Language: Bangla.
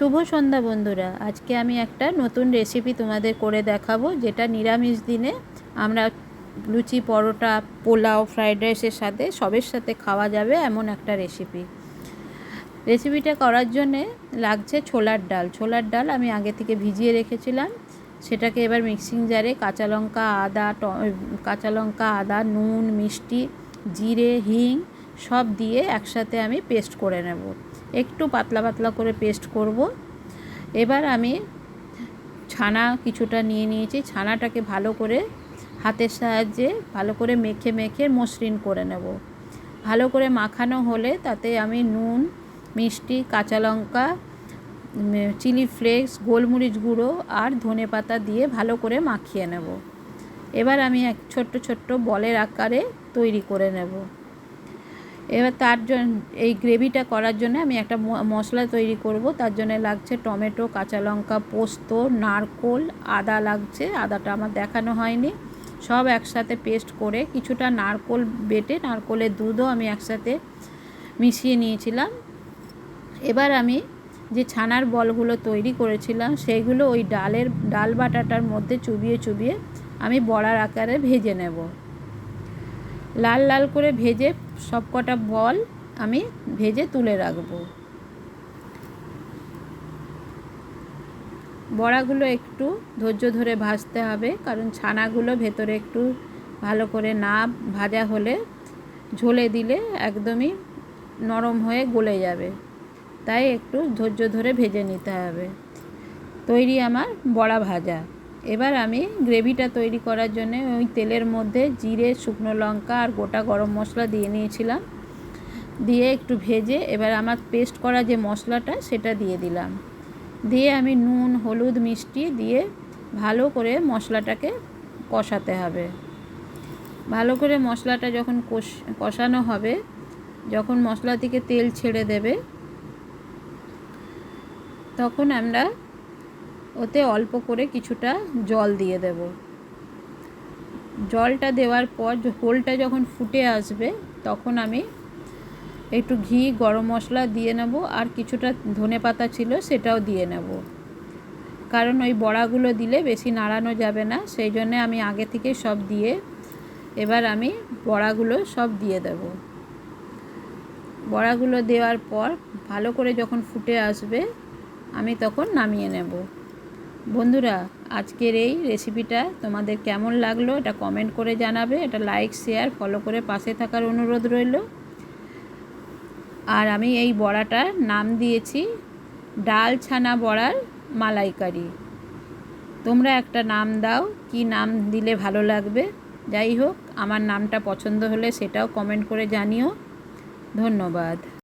শুভ সন্ধ্যা বন্ধুরা। আজকে আমি একটা নতুন রেসিপি তোমাদের করে দেখাবো, যেটা নিরামিষ দিনে আমরা লুচি, পরোটা, পোলাও, ফ্রাইড রাইসের সাথে সবের সাথে খাওয়া যাবে এমন একটা রেসিপিটা করার জন্যে লাগছে ছোলার ডাল। ছোলার ডাল আমি আগে থেকে ভিজিয়ে রেখেছিলাম। সেটাকে এবার মিক্সিং জারে কাঁচা লঙ্কা, আদা, নুন, মিষ্টি, জিরে, হিং সব দিয়ে একসাথে আমি পেস্ট করে নেব। একটু পাতলা পাতলা করে পেস্ট করব। এবার আমি ছানা কিছুটা নিয়ে নিয়েছি। ছানাটাকে ভালো করে হাতের সাহায্যে ভালো করে মেখে মেখে মসৃণ করে নেব। ভালো করে মাখানো হলে তাতে আমি নুন, মিষ্টি, কাঁচা লঙ্কা, চিলি ফ্লেক্স, গোলমরিচ গুঁড়ো আর ধনেপাতা দিয়ে ভালো করে মাখিয়ে নেব। এবার আমি এক ছোট্ট ছোট্ট বলের আকারে তৈরি করে নেব। এবার তার জন্য এই গ্রেভিটা করার জন্য আমি একটা মশলা তৈরি করব। তার জন্য লাগছে টমেটো, কাঁচা লঙ্কা, পোস্ত, নারকোল, আদা লাগছে। আদাটা আমার দেখানো হয়নি। সব একসাথে পেস্ট করে কিছুটা নারকোল বেটে নারকোলের দুধও আমি একসাথে মিশিয়ে নিয়েছিলাম। এবার আমি যে ছানার বলগুলো তৈরি করেছিলাম সেইগুলো ওই ডাল বাটাটার মধ্যে চুবিয়ে চুবিয়ে আমি বড়ার আকারে ভেজে নেব। লাল লাল করে ভেজে সব কটা বল আমি ভেজে তুলে রাখব। বড়াগুলো একটু ধৈর্য ধরে ভাজতে হবে, কারণ ছানাগুলো ভেতরে একটু ভালো করে না ভাজা হলে ঝোলে দিলে একদমই নরম হয়ে গলে যাবে। তাই একটু ধৈর্য ধরে ভেজে নিতে হবে। তৈরি আমার বড়া ভাজা। এবার আমি গ্রেভিটা তৈরি করার জন্য ওই তেলের মধ্যে জিরে, শুকনো লঙ্কা আর গোটা গরম মশলা দিয়ে নিয়েছিলাম। দিয়ে একটু ভেজে এবার আমার পেস্ট করা যে মশলাটা সেটা দিয়ে দিলাম। দিয়ে আমি নুন, হলুদ, মিষ্টি দিয়ে ভালো করে মশলাটাকে কষাতে হবে। ভালো করে মশলাটা যখন কষানো হবে, যখন মশলা থেকে তেল ছেড়ে দেবে, তখন আমরা ওতে অল্প করে কিছুটা জল দিয়ে দেব। জলটা দেওয়ার পর হোলটা যখন ফুটে আসবে, তখন আমি একটু ঘি, গরম মশলা দিয়ে নেব আর কিছুটা ধনেপাতা ছিল সেটাও দিয়ে নেব। কারণ ওই বড়াগুলো দিলে বেশি নাড়ানো যাবে না, সেই জন্যে আমি আগে থেকে সব দিয়ে এবার আমি বড়াগুলো সব দিয়ে দেব। বড়াগুলো দেওয়ার পর ভালো করে যখন ফুটে আসবে, আমি তখন নামিয়ে নেব। বন্ধুরা, আজকের এই রেসিপিটা তোমাদের কেমন লাগলো এটা কমেন্ট করে জানাবে। এটা লাইক, শেয়ার, ফলো করে পাশে থাকার অনুরোধ রইল। আর আমি এই বড়াটার নাম দিয়েছি ডাল ছানা বড়ার মালাইকারি। তোমরা একটা নাম দাও, কি নাম দিলে ভালো লাগবে। যাই হোক, আমার নামটা পছন্দ হলে সেটাও কমেন্ট করে জানিও। ধন্যবাদ।